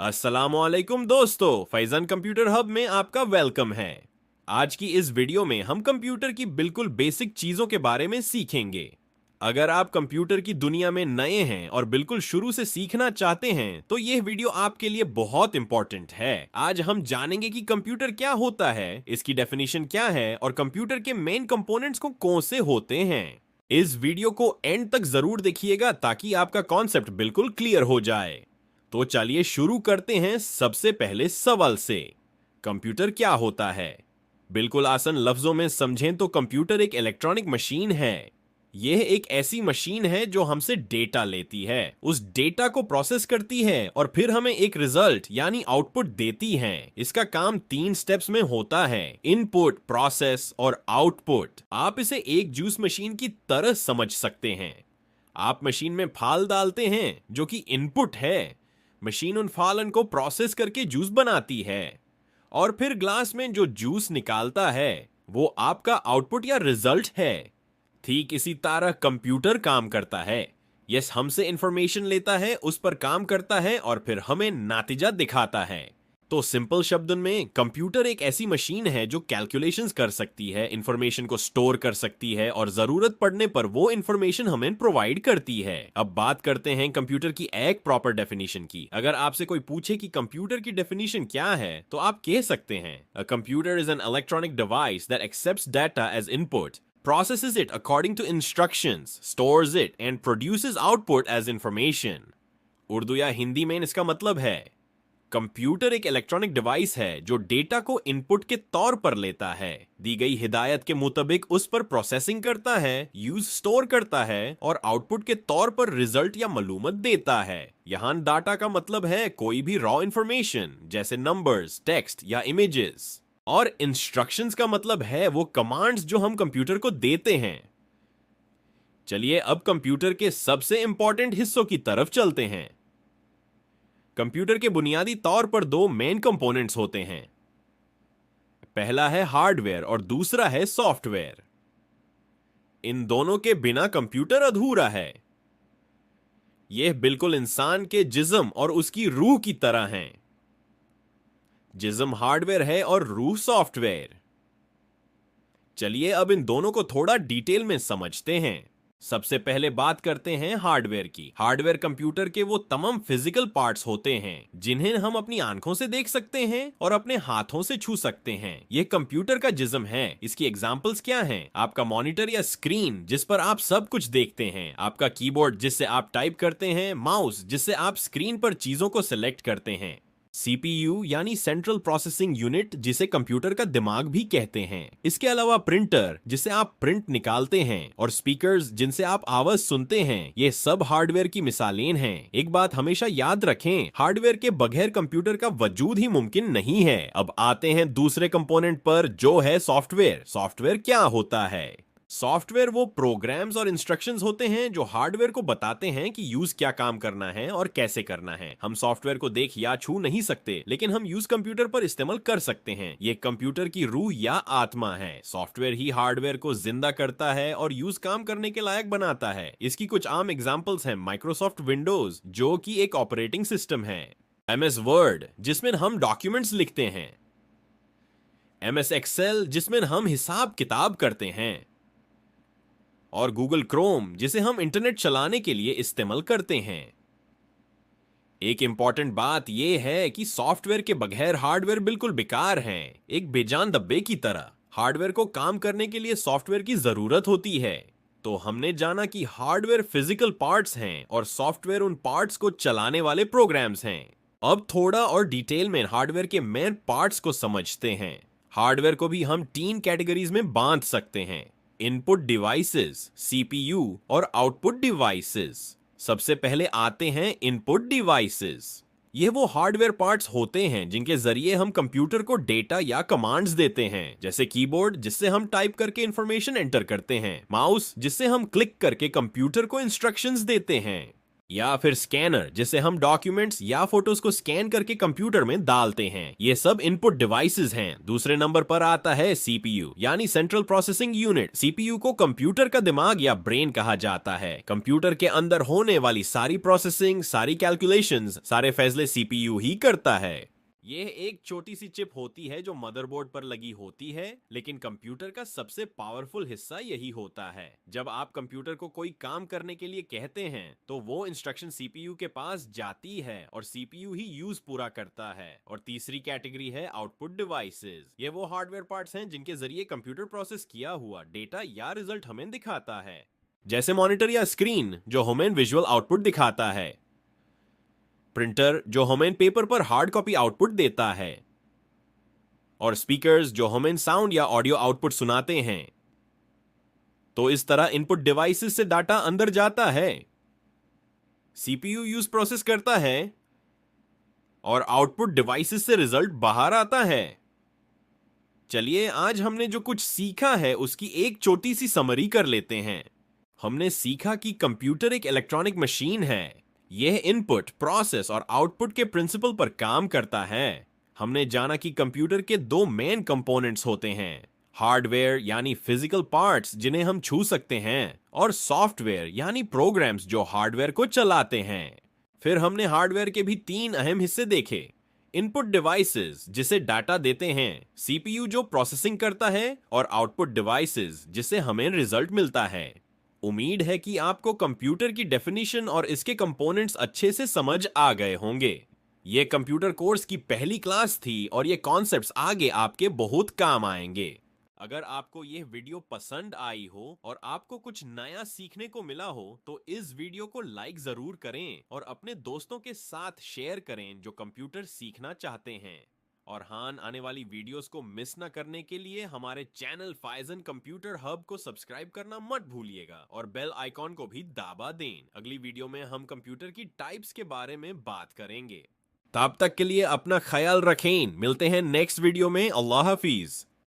अस्सलामुअलैकुम दोस्तों, Faizan computer hub में आपका वेलकम है। आज की इस वीडियो में हम कंप्यूटर की बिल्कुल बेसिक चीजों के बारे में सीखेंगे। अगर आप कंप्यूटर की दुनिया में नए हैं और बिल्कुल शुरू से सीखना चाहते हैं तो यह वीडियो आपके लिए बहुत इंपॉर्टेंट है। आज हम जानेंगे कि कंप्यूटर क्या होता है, इसकी डेफिनेशन क्या है और कंप्यूटर के मेन कंपोनेंट्स को कौन से होते हैं। इस वीडियो को एंड तक जरूर देखिएगा ताकि आपका कॉन्सेप्ट बिल्कुल क्लियर हो जाए। तो चलिए शुरू करते हैं सबसे पहले सवाल से। कंप्यूटर क्या होता है? बिल्कुल आसान लफ्जों में समझें तो कंप्यूटर एक इलेक्ट्रॉनिक मशीन है। यह एक ऐसी मशीन है जो हमसे डेटा लेती है, उस डेटा को प्रोसेस करती है और फिर हमें एक रिजल्ट यानी आउटपुट देती है। इसका काम 3 स्टेप्स में होता है: इनपुट, प्रोसेस और आउटपुट। आप इसे एक जूस मशीन की तरह समझ सकते हैं। आप मशीन में फाल डालते हैं जो कि इनपुट है। मशीन उन फालन को प्रोसेस करके जूस बनाती है और फिर ग्लास में जो जूस निकालता है वो आपका आउटपुट या रिजल्ट है। ठीक इसी तरह कंप्यूटर काम करता है। यस, हमसे इंफॉर्मेशन लेता है, उस पर काम करता है और फिर हमें नतीजा दिखाता है। तो सिंपल शब्दों में कंप्यूटर एक ऐसी मशीन है जो कैलकुलेशंस कर सकती है, इंफॉर्मेशन को स्टोर कर सकती है और जरूरत पड़ने पर वो इंफॉर्मेशन हमें प्रोवाइड करती है। अब बात करते हैं कंप्यूटर की एक प्रॉपर डेफिनेशन की। अगर आपसे कोई पूछे कि कंप्यूटर की डेफिनेशन क्या है तो आप कह सकते हैं, a computer is an electronic device that accepts data as input, processes it according to instructions, stores it and produces output as information। Urdu या हिंदी में इसका मतलब है, कंप्यूटर एक इलेक्ट्रॉनिक डिवाइस है जो डेटा को इनपुट के तौर पर लेता है, दी गई हिदायत के मुताबिक उस पर प्रोसेसिंग करता है, यूज स्टोर करता है और आउटपुट के तौर पर रिजल्ट या मालूमात देता है। यहां डाटा का मतलब है कोई भी रॉ इंफॉर्मेशन जैसे नंबर्स, टेक्स्ट या इमेजेस। और इंस्ट्रक्शंस का मतलब है वो कमांड्स जो हम कंप्यूटर को देते हैं। चलिए अब कंप्यूटर के सबसे इंपॉर्टेंट हिस्सों की तरफ चलते हैं। कंप्यूटर के बुनियादी तौर पर 2 मेन कंपोनेंट्स होते हैं। पहला है हार्डवेयर और दूसरा है सॉफ्टवेयर। इन दोनों के बिना कंप्यूटर अधूरा है। यह बिल्कुल इंसान के जिस्म और उसकी रूह की तरह हैं। जिस्म हार्डवेयर है और रूह सॉफ्टवेयर। चलिए अब इन दोनों को थोड़ा डिटेल में समझते हैं। सबसे पहले बात करते हैं हार्डवेयर की। हार्डवेयर कंप्यूटर के वो तमाम फिजिकल पार्ट्स होते हैं जिन्हें हम अपनी आंखों से देख सकते हैं और अपने हाथों से छू सकते हैं। ये कंप्यूटर का जिस्म है। इसकी एग्जांपल्स क्या हैं? आपका मॉनिटर या स्क्रीन जिस पर आप सब कुछ देखते हैं, आपका कीबोर्ड जिससे आप टाइप करते हैं, माउस जिससे आप स्क्रीन पर चीजों को सिलेक्ट करते हैं, सीपीयू यानी सेंट्रल प्रोसेसिंग यूनिट जिसे कंप्यूटर का दिमाग भी कहते हैं। इसके अलावा प्रिंटर जिसे आप प्रिंट निकालते हैं और स्पीकर्स जिनसे आप आवाज सुनते हैं, ये सब हार्डवेयर की मिसालें हैं। एक बात हमेशा याद रखें, हार्डवेयर के बगैर कंप्यूटर का वजूद ही मुमकिन नहीं है। अब आते हैं दूसरे कंपोनेंट पर जो है सॉफ्टवेयर। सॉफ्टवेयर क्या होता है? सॉफ्टवेयर वो प्रोग्राम्स और इंस्ट्रक्शंस होते हैं जो हार्डवेयर को बताते हैं कि यूज क्या काम करना है और कैसे करना है। हम सॉफ्टवेयर को देख या छू नहीं सकते, लेकिन हम यूज कंप्यूटर पर इस्तेमाल कर सकते हैं। ये कंप्यूटर की रूह या आत्मा है। सॉफ्टवेयर ही हार्डवेयर को जिंदा करता है और यूज काम करने के लायक बनाता है। इसकी कुछ आम एग्जांपल्स हैं माइक्रोसॉफ्ट विंडोज जो कि एक ऑपरेटिंग सिस्टम है, एमएस वर्ड जिसमें हम डॉक्यूमेंट्स लिखते हैं, एमएस एक्सेल जिसमें हम हिसाब किताब करते हैं, और गूगल क्रोम जिसे हम इंटरनेट चलाने के लिए इस्तेमाल करते हैं। एक इंपॉर्टेंट बात यह है कि सॉफ्टवेयर के बगैर हार्डवेयर बिल्कुल बेकार है, एक बेजान डब्बे की तरह। हार्डवेयर को काम करने के लिए सॉफ्टवेयर की जरूरत होती है। तो हमने जाना कि हार्डवेयर फिजिकल पार्ट्स हैं और सॉफ्टवेयर उन पार्ट्स को चलाने वाले प्रोग्राम्स हैं। अब थोड़ा और डिटेल में हार्डवेयर के मेन पार्ट्स को समझते हैं। हार्डवेयर को भी हम 3 कैटेगरीज में बांट सकते हैं: इनपुट डिवाइसेस, सीपीयू और आउटपुट डिवाइसेस। सबसे पहले आते हैं इनपुट डिवाइसेस। ये वो हार्डवेयर पार्ट्स होते हैं जिनके जरिए हम कंप्यूटर को डेटा या कमांड्स देते हैं, जैसे कीबोर्ड जिससे हम टाइप करके इंफॉर्मेशन एंटर करते हैं, माउस जिससे हम क्लिक करके कंप्यूटर को इंस्ट्रक्शंस देते हैं, या फिर स्कैनर, जिसे हम डॉक्यूमेंट्स या फोटोज को स्कैन करके कंप्यूटर में डालते हैं। ये सब इनपुट डिवाइसेस हैं। दूसरे नंबर पर आता है सीपीयू यानी सेंट्रल प्रोसेसिंग यूनिट। सीपीयू को कंप्यूटर का दिमाग या ब्रेन कहा जाता है। कंप्यूटर के अंदर होने वाली सारी प्रोसेसिंग, सारी कैलकुलेशंस, सारे फैसले सीपीयू ही करता है। यह एक छोटी सी चिप होती है जो मदरबोर्ड पर लगी होती है, लेकिन कंप्यूटर का सबसे पावरफुल हिस्सा यही होता है। जब आप कंप्यूटर को कोई काम करने के लिए कहते हैं तो वो इंस्ट्रक्शन सीपीयू के पास जाती है और सीपीयू ही यूज पूरा करता है। और तीसरी कैटेगरी है आउटपुट डिवाइसेस। ये वो हार्डवेयर पार्ट्स हैं जिनके जरिए कंप्यूटर प्रोसेस किया हुआ डेटा या रिजल्ट हमें दिखाता है। जैसे मॉनिटर या स्क्रीन जो हमें विजुअल आउटपुट दिखाता है, प्रिंटर जो हमें पेपर पर हार्ड कॉपी आउटपुट देता है, और स्पीकर्स जो हमें साउंड या ऑडियो आउटपुट सुनाते हैं। तो इस तरह इनपुट डिवाइसेस से डाटा अंदर जाता है, सीपीयू यूज प्रोसेस करता है और आउटपुट डिवाइसेस से रिजल्ट बाहर आता है। चलिए आज हमने जो कुछ सीखा है उसकी एक छोटी सी समरी कर लेते हैं। हमने सीखा कि कंप्यूटर एक इलेक्ट्रॉनिक मशीन है। यह इनपुट, प्रोसेस और आउटपुट के प्रिंसिपल पर काम करता है। हमने जाना कि कंप्यूटर के दो मेन कंपोनेंट्स होते हैं, हार्डवेयर यानी फिजिकल पार्ट्स जिन्हें हम छू सकते हैं, और सॉफ्टवेयर यानी प्रोग्राम्स जो हार्डवेयर को चलाते हैं। फिर हमने हार्डवेयर के भी तीन अहम हिस्से देखे, इनपुट डिवाइसेस जिसे डाटा देते हैं, सीपीयू जो प्रोसेसिंग करता है, और आउटपुट डिवाइसेस जिसे हमें रिजल्ट मिलता है। उम्मीद है कि आपको कंप्यूटर की डेफिनेशन और इसके कंपोनेंट्स अच्छे से समझ आ गए होंगे। ये कंप्यूटर कोर्स की पहली क्लास थी और ये कॉन्सेप्ट्स आगे आपके बहुत काम आएंगे। अगर आपको ये वीडियो पसंद आई हो और आपको कुछ नया सीखने को मिला हो तो इस वीडियो को लाइक जरूर करें और अपने दोस्तों के साथ शेयर करें जो कंप्यूटर सीखना चाहते हैं। और हाँ, आने वाली वीडियोस को मिस ना करने के लिए हमारे चैनल फाइजन कंप्यूटर हब को सब्सक्राइब करना मत भूलिएगा और बेल आइकॉन को भी दाबा दें। अगली वीडियो में हम कंप्यूटर की टाइप्स के बारे में बात करेंगे। तब तक के लिए अपना ख्याल रखें। मिलते हैं नेक्स्ट वीडियो में। अल्लाह हाफिज।